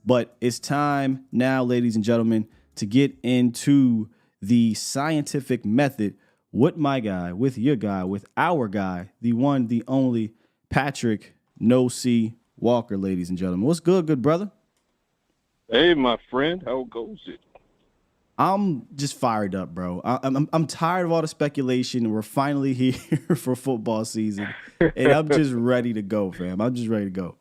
But it's time now, ladies and gentlemen, to get into the scientific method with my guy, with your guy, with our guy, the one, the only Patrik No C Walker, ladies and gentlemen. What's good brother? Hey, my friend, how goes it? I'm just fired up, bro. I'm tired of all the speculation. We're finally here for football season, and I'm just ready to go, fam. I'm just ready to go.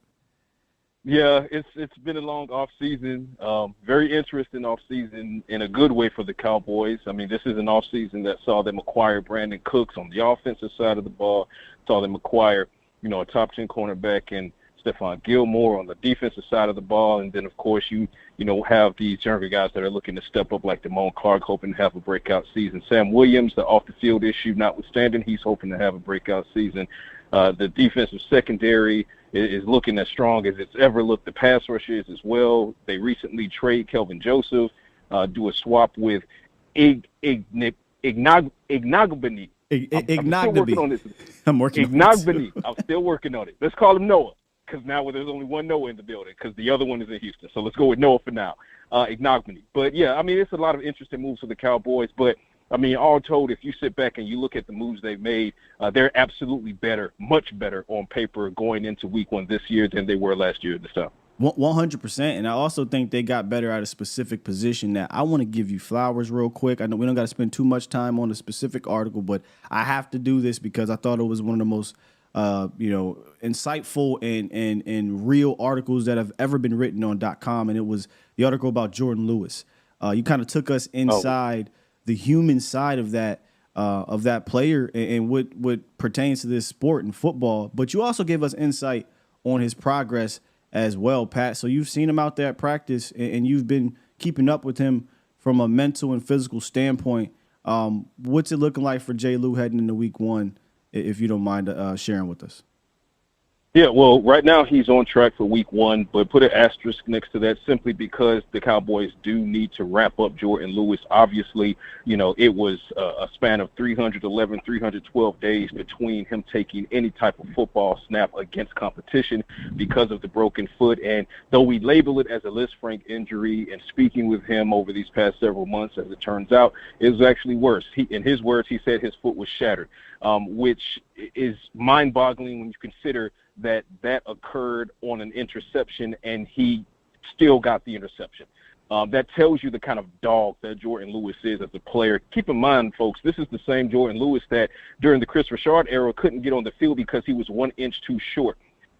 Yeah, it's been a long off season. Very interesting off season in a good way for the Cowboys. I mean, this is an off season that saw them acquire Brandon Cooks on the offensive side of the ball, saw them acquire, a top 10 cornerback and Stephon Gilmore on the defensive side of the ball, and then of course you have these younger guys that are looking to step up like Damone Clark, hoping to have a breakout season. Sam Williams, the off the field issue notwithstanding, he's hoping to have a breakout season. The defensive secondary is looking as strong as it's ever looked. The pass rush is as well. They recently trade Kelvin Joseph, do a swap with Ignogbany. I'm still working on this. I'm working Ignogbany. I'm still working on it. Let's call him Noah, because now there's only one Noah in the building, because the other one is in Houston. So let's go with Noah for now. Ignogbany. But, yeah, I mean, it's a lot of interesting moves for the Cowboys. But, I mean, all told, if you sit back and you look at the moves they've made, they're absolutely better, much better on paper going into week one this year than they were last year at this time. 100%. And I also think they got better at a specific position that I want to give you flowers real quick. I know we don't got to spend too much time on a specific article, but I have to do this because I thought it was one of the most insightful and real articles that have ever been written on .com. And it was the article about Jordan Lewis. You kind of took us inside the human side of that player and what pertains to this sport and football. But you also gave us insight on his progress as well, Pat. So you've seen him out there at practice and you've been keeping up with him from a mental and physical standpoint. What's it looking like for J. Lou heading into week one, if you don't mind sharing with us? Yeah, well, right now he's on track for week one, but put an asterisk next to that simply because the Cowboys do need to wrap up Jordan Lewis. Obviously, it was a span of 311, 312 days between him taking any type of football snap against competition because of the broken foot. And though we label it as a Lisfranc injury, and speaking with him over these past several months, as it turns out, it was actually worse. In his words, he said his foot was shattered, which is mind-boggling when you consider that occurred on an interception and he still got the interception. That tells you the kind of dog that Jordan Lewis is as a player. Keep in mind, folks, this is the same Jordan Lewis that during the Chris Richard era couldn't get on the field because he was 1 inch too short,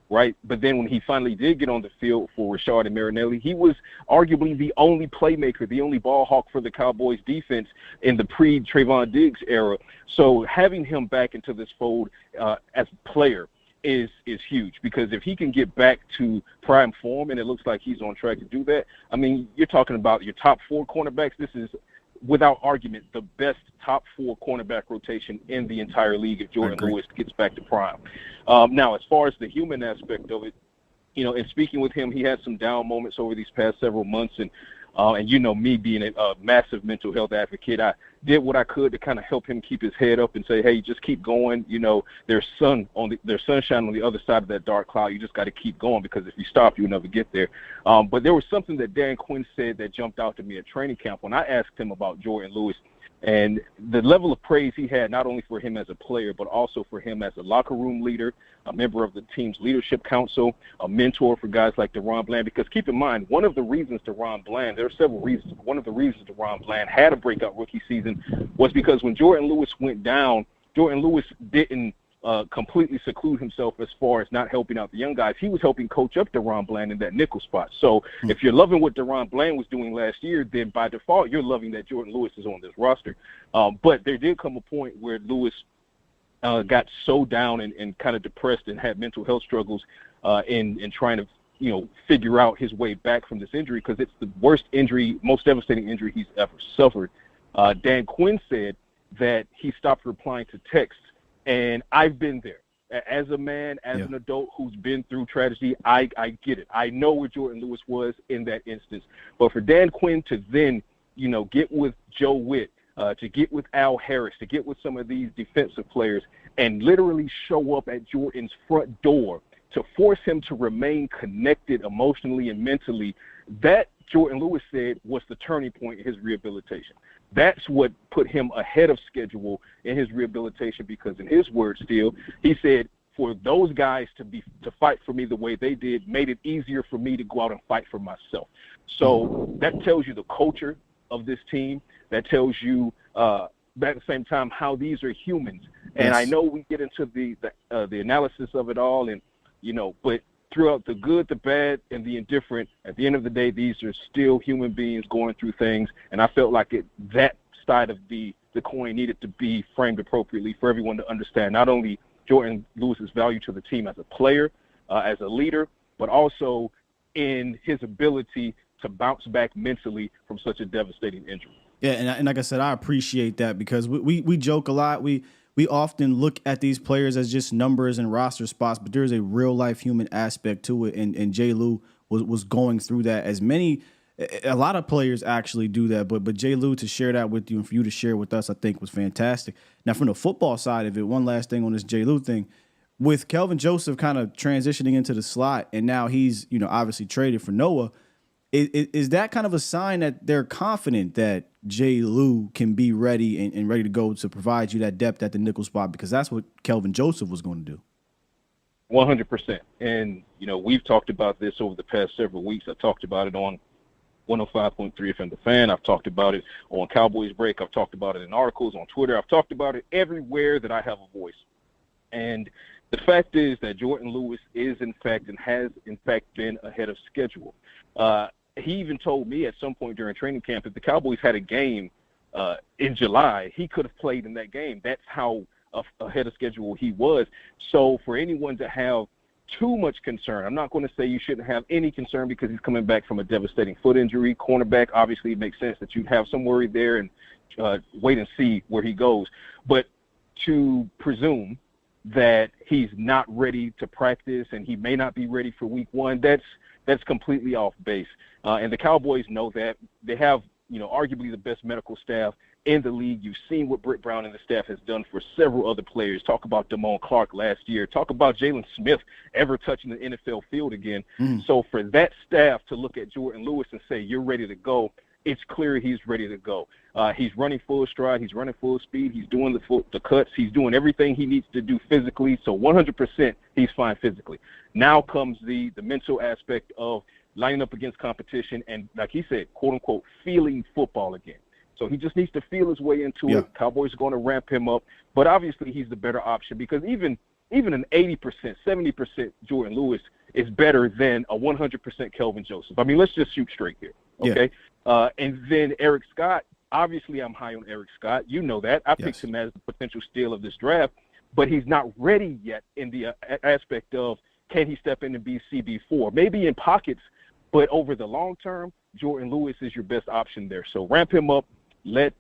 right? But then when he finally did get on the field for Richard and Marinelli, he was arguably the only playmaker, the only ball hawk for the Cowboys defense in the pre-Trayvon Diggs era. So having him back into this fold as a player is huge, because if he can get back to prime form, and it looks like he's on track to do that, I mean, you're talking about your top four cornerbacks. This is, without argument, the best top four cornerback rotation in the entire league if Jordan Lewis gets back to prime. Now, as far as the human aspect of it, in speaking with him, he had some down moments over these past several months, and me being a massive mental health advocate, I did what I could to kind of help him keep his head up and say, hey, just keep going. There's sunshine on the other side of that dark cloud. You just got to keep going, because if you stop, you'll never get there. But there was something that Dan Quinn said that jumped out to me at training camp when I asked him about Jordan Lewis. And the level of praise he had, not only for him as a player, but also for him as a locker room leader, a member of the team's leadership council, a mentor for guys like DaRon Bland. Because keep in mind, one of the reasons DaRon Bland, there are several reasons, but one of the reasons DaRon Bland had a breakout rookie season was because when Jordan Lewis went down, Jordan Lewis didn't completely seclude himself as far as not helping out the young guys. He was helping coach up DaRon Bland in that nickel spot. So if you're loving what DaRon Bland was doing last year, then by default, you're loving that Jordan Lewis is on this roster. But there did come a point where Lewis got so down and kind of depressed and had mental health struggles in trying to figure out his way back from this injury, because it's the worst injury, most devastating injury he's ever suffered. Dan Quinn said that he stopped replying to texts. And I've been there. As a man, as an adult who's been through tragedy, I get it. I know where Jordan Lewis was in that instance. But for Dan Quinn to then, get with Joe Witt, to get with Al Harris, to get with some of these defensive players, and literally show up at Jordan's front door to force him to remain connected emotionally and mentally, that Jordan Lewis said was the turning point in his rehabilitation. That's what put him ahead of schedule in his rehabilitation, because in his words, Steele, he said, for those guys to fight for me the way they did made it easier for me to go out and fight for myself. So that tells you the culture of this team. That tells you at the same time how these are humans. And yes. I know we get into the analysis of it all, and but throughout the good, the bad, and the indifferent, at the end of the day, these are still human beings going through things. And I felt like that side of the coin needed to be framed appropriately for everyone to understand not only Jordan Lewis's value to the team as a player, as a leader, but also in his ability to bounce back mentally from such a devastating injury. Yeah, and like I said, I appreciate that, because we joke a lot. We often look at these players as just numbers and roster spots, but there's a real life human aspect to it, and J. Lou was going through that, as a lot of players actually do that, but J. Lou, to share that with you and for you to share with us, I think was fantastic. Now, from the football side of it, one last thing on this J. Lou thing, with Kelvin Joseph kind of transitioning into the slot, and now he's obviously traded for Noah. Is that kind of a sign that they're confident that J. Lou can be ready and ready to go to provide you that depth at the nickel spot? Because that's what Kelvin Joseph was going to do. 100%. And, we've talked about this over the past several weeks. I talked about it on 105.3 FM The Fan. I've talked about it on Cowboys Break. I've talked about it in articles on Twitter. I've talked about it everywhere that I have a voice. And the fact is that Jordan Lewis is, in fact, and has, in fact, been ahead of schedule. He even told me at some point during training camp, if the Cowboys had a game in July, he could have played in that game. That's how ahead of schedule he was. So for anyone to have too much concern, I'm not going to say you shouldn't have any concern, because he's coming back from a devastating foot injury. Cornerback, obviously, it makes sense that you'd have some worry there and wait and see where he goes. But to presume that he's not ready to practice and he may not be ready for week one, that's completely off base. And the Cowboys know that. They have, arguably the best medical staff in the league. You've seen what Britt Brown and the staff has done for several other players. Talk about Damone Clark last year. Talk about Jalen Smith ever touching the NFL field again. So for that staff to look at Jordan Lewis and say, you're ready to go, it's clear he's ready to go. He's running full stride. He's running full speed. He's doing the cuts. He's doing everything he needs to do physically. So 100% he's fine physically. Now comes the mental aspect of lining up against competition and, like he said, quote-unquote, feeling football again. So he just needs to feel his way into it. Cowboys are going to ramp him up. But obviously he's the better option, because even an 80%, 70% Jordan Lewis is better than a 100% Kelvin Joseph. I mean, let's just shoot straight here, okay? Yeah. And then Eric Scott, obviously I'm high on Eric Scott. You know that. I picked him as the potential steal of this draft, but he's not ready yet in the aspect of, can he step in and be CB4? Maybe in pockets, but over the long term, Jordan Lewis is your best option there. So ramp him up, let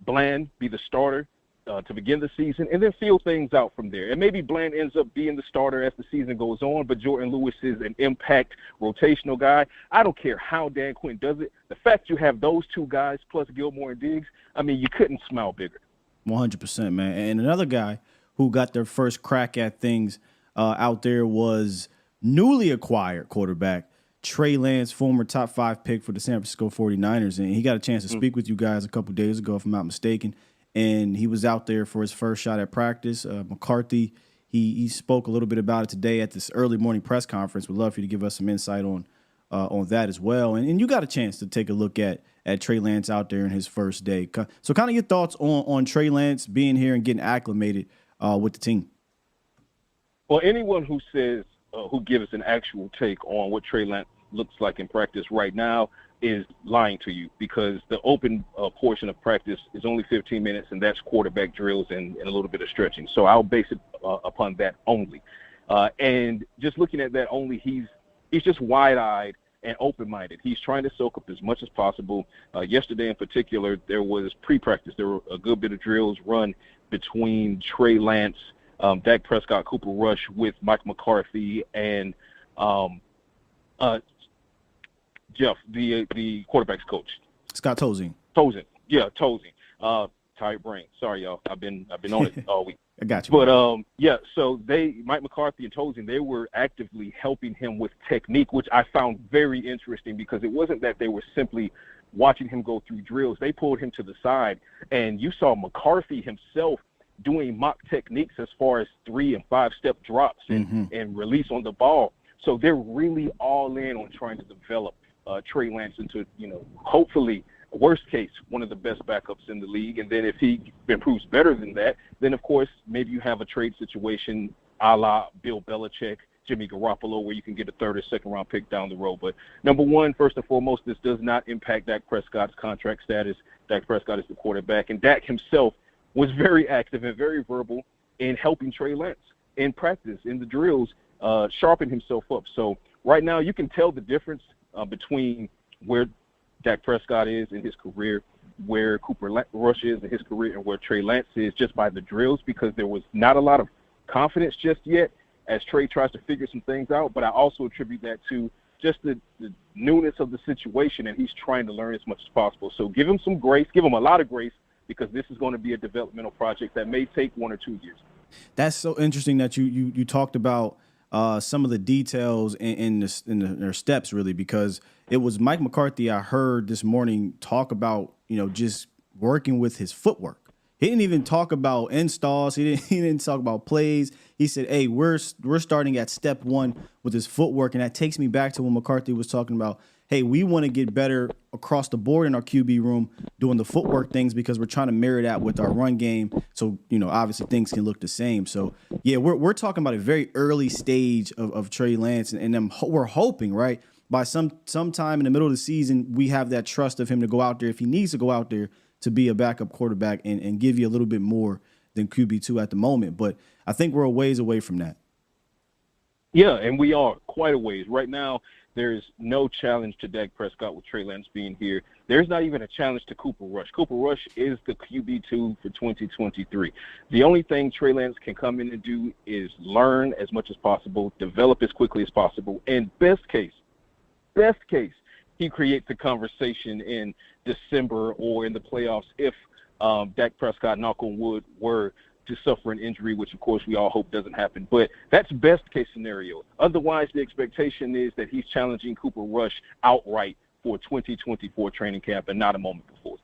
Bland be the starter to begin the season, and then feel things out from there. And maybe Bland ends up being the starter as the season goes on, but Jordan Lewis is an impact rotational guy. I don't care how Dan Quinn does it. The fact you have those two guys plus Gilmore and Diggs, I mean, you couldn't smile bigger. 100%, man. And another guy who got their first crack at things out there was newly acquired quarterback Trey Lance, former top 5 pick for the San Francisco 49ers. And he got a chance to speak with you guys a couple days ago, if I'm not mistaken. And he was out there for his first shot at practice. McCarthy, he spoke a little bit about it today at this early morning press conference. We'd love for you to give us some insight on that as well. And you got a chance to take a look at Trey Lance out there in his first day. So kind of your thoughts on Trey Lance being here and getting acclimated with the team. Well, anyone who says, who gives an actual take on what Trey Lance looks like in practice right now is lying to you, because the open portion of practice is only 15 minutes, and that's quarterback drills and a little bit of stretching. So I'll base it upon that only. And just looking at that only, he's just wide-eyed and open-minded. He's trying to soak up as much as possible. Yesterday in particular, there was pre-practice. There were a good bit of drills run between Trey Lance, Dak Prescott, Cooper Rush with Mike McCarthy, and Jeff, the quarterback's coach. Scott Tozing. Tozing. Tired brain. Sorry, y'all. I've been on it all week. I got you. But so Mike McCarthy and Tolzien, they were actively helping him with technique, which I found very interesting because it wasn't that they were simply watching him go through drills. They pulled him to the side, and you saw McCarthy himself doing mock techniques as far as 3 and 5 step drops and release on the ball. So they're really all in on trying to develop Trey Lance into, hopefully, worst case, one of the best backups in the league. And then if he improves better than that, then, of course, maybe you have a trade situation a la Bill Belichick, Jimmy Garoppolo, where you can get a 3rd or 2nd round pick down the road. But number one, first and foremost, this does not impact Dak Prescott's contract status. Dak Prescott is the quarterback, and Dak himself was very active and very verbal in helping Trey Lance in practice, in the drills, sharpen himself up. So right now you can tell the difference between where Dak Prescott is in his career, where Cooper Rush is in his career, and where Trey Lance is just by the drills, because there was not a lot of confidence just yet as Trey tries to figure some things out. But I also attribute that to just the newness of the situation, and he's trying to learn as much as possible. So give him some grace, give him a lot of grace, because this is going to be a developmental project that may take 1 or 2 years. That's so interesting that you talked about some of the details in their steps, really, because it was Mike McCarthy I heard this morning talk about, just working with his footwork. He didn't even talk about installs. He didn't talk about plays. He said, hey, we're starting at step 1 with his footwork. And that takes me back to when McCarthy was talking about, hey, we want to get better across the board in our QB room doing the footwork things because we're trying to mirror that with our run game. So, obviously things can look the same. So, yeah, we're talking about a very early stage of Trey Lance. And we're hoping, right, by sometime in the middle of the season, we have that trust of him to go out there if he needs to go out there to be a backup quarterback and give you a little bit more than QB2 at the moment. But I think we're a ways away from that. Yeah, and we are quite a ways. Right now, there's no challenge to Dak Prescott with Trey Lance being here. There's not even a challenge to Cooper Rush. Cooper Rush is the QB2 for 2023. The only thing Trey Lance can come in and do is learn as much as possible, develop as quickly as possible, and best case, he creates a conversation in December or in the playoffs if Dak Prescott, knock on wood, were to suffer an injury, which, of course, we all hope doesn't happen. But that's best-case scenario. Otherwise, the expectation is that he's challenging Cooper Rush outright for 2024 training camp and not a moment before.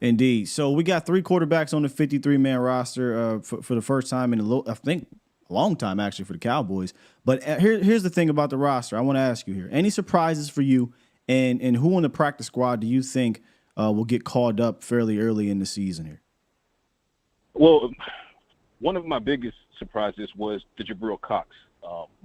Indeed. So we got 3 quarterbacks on the 53-man roster for the first time in a long time, actually, for the Cowboys. But here's the thing about the roster. I want to ask you here. Any surprises for you, and who on the practice squad do you think will get called up fairly early in the season here? Well, one of my biggest surprises was the Jabril Cox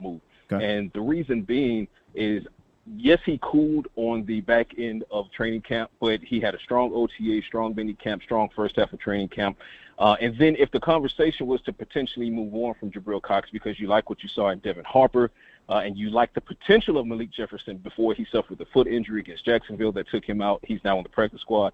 move. Okay. And the reason being is, yes, he cooled on the back end of training camp, but he had a strong OTA, strong mini camp, strong first half of training camp. And then if the conversation was to potentially move on from Jabril Cox because you like what you saw in Devin Harper and you like the potential of Malik Jefferson before he suffered the foot injury against Jacksonville that took him out, he's now on the practice squad,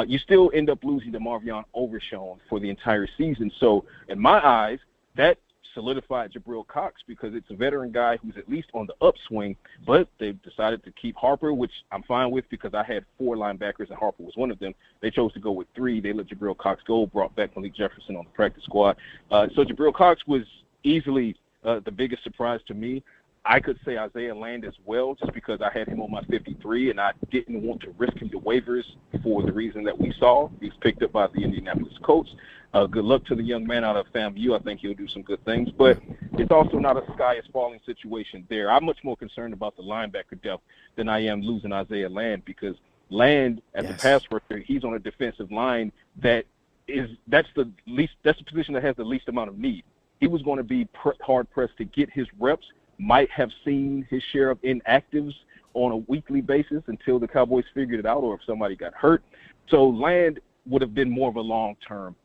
you still end up losing to Marvion Overshown for the entire season. So in my eyes, that solidified Jabril Cox because it's a veteran guy who's at least on the upswing, but they've decided to keep Harper, which I'm fine with because I had 4 linebackers and Harper was one of them. They chose to go with 3. They let Jabril Cox go, brought back Malik Jefferson on the practice squad. So Jabril Cox was easily the biggest surprise to me. I could say Isaiah Land as well, just because I had him on my 53, and I didn't want to risk him to waivers for the reason that we saw. He was picked up by the Indianapolis Colts. Good luck to the young man out of FAMU. I think he'll do some good things, but it's also not a sky is falling situation there. I'm much more concerned about the linebacker depth than I am losing Isaiah Land, because Land, as a pass rusher, he's on a defensive line that's the position that has the least amount of need. He was going to be hard pressed to get his reps, might have seen his share of inactives on a weekly basis until the Cowboys figured it out or if somebody got hurt. So Land would have been more of a long-term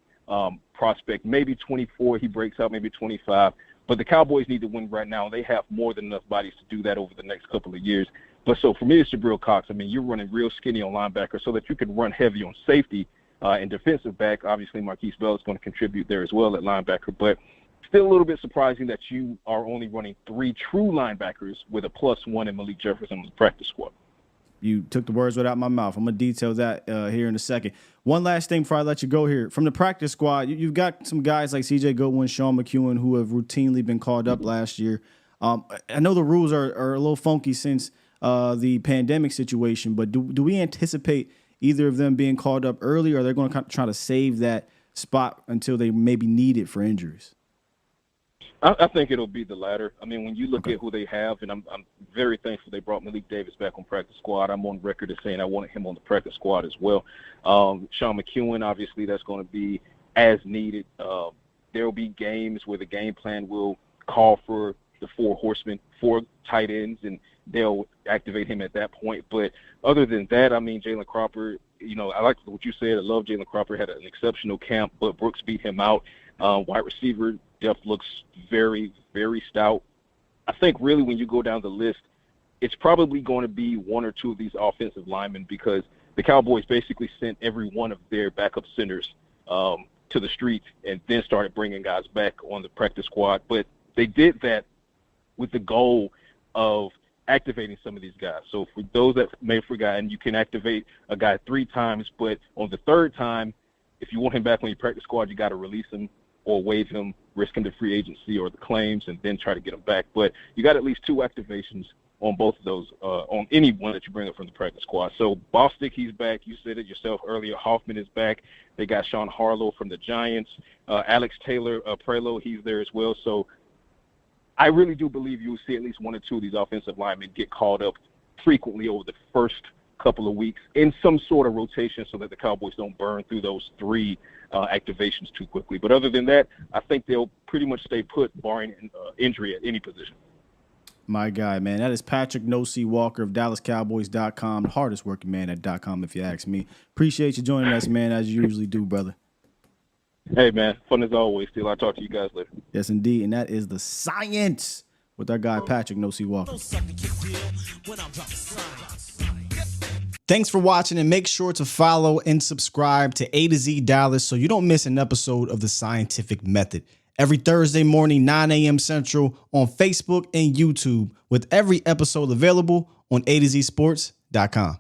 prospect. Maybe 24, he breaks out, maybe 25. But the Cowboys need to win right now. They have more than enough bodies to do that over the next couple of years. But so for me, it's Jabril Cox. I mean, you're running real skinny on linebacker so that you can run heavy on safety and defensive back. Obviously, Marquise Bell is going to contribute there as well at linebacker. But still a little bit surprising that you are only running 3 true linebackers with a +1 in Malik Jefferson on the practice squad. You took the words right out of my mouth. I'm going to detail that here in a second. One last thing before I let you go here. From the practice squad, you've got some guys like C.J. Goodwin, Sean McEwen, who have routinely been called up last year. I know the rules are a little funky since the pandemic situation, but do we anticipate either of them being called up early, or they're going to try to save that spot until they maybe need it for injuries? I think it'll be the latter. I mean, when you look at who they have, and I'm very thankful they brought Malik Davis back on practice squad. I'm on record as saying I wanted him on the practice squad as well. Sean McEwen, obviously, that's going to be as needed. There will be games where the game plan will call for the four horsemen, four tight ends, and they'll activate him at that point. But other than that, I mean, Jalen Cropper, I like what you said. I love Jalen Cropper, had an exceptional camp, but Brooks beat him out. Wide receiver depth looks very, very stout. I think really when you go down the list, it's probably going to be one or two of these offensive linemen, because the Cowboys basically sent every one of their backup centers to the street and then started bringing guys back on the practice squad. But they did that with the goal of activating some of these guys. So for those that may have forgotten, you can activate a guy 3 times, but on the 3rd time, if you want him back on your practice squad, you got to release him or waive him, risk him to free agency or the claims, and then try to get him back. But you got at least 2 activations on both of those, on any one that you bring up from the practice squad. So Bostic, he's back. You said it yourself earlier. Hoffman is back. They got Sean Harlow from the Giants. Alex Taylor, Prelo, he's there as well. So I really do believe you will see at least 1 or 2 of these offensive linemen get called up frequently over the first couple of weeks in some sort of rotation, so that the Cowboys don't burn through those 3 activations too quickly. But other than that, I think they'll pretty much stay put, barring injury at any position. My guy, man. That is Patrik No C Walker of DallasCowboys.com, the hardest working man at .com, if you ask me. Appreciate you joining us, man, as you usually do, brother. Hey, man. Fun as always, Steele. I'll talk to you guys later. Yes, indeed. And that is the science with our guy, Patrik No C Walker. Thanks for watching, and make sure to follow and subscribe to A to Z Dallas so you don't miss an episode of The Scientific Method. Every Thursday morning, 9 a.m. Central on Facebook and YouTube, with every episode available on A to Z Sports.com.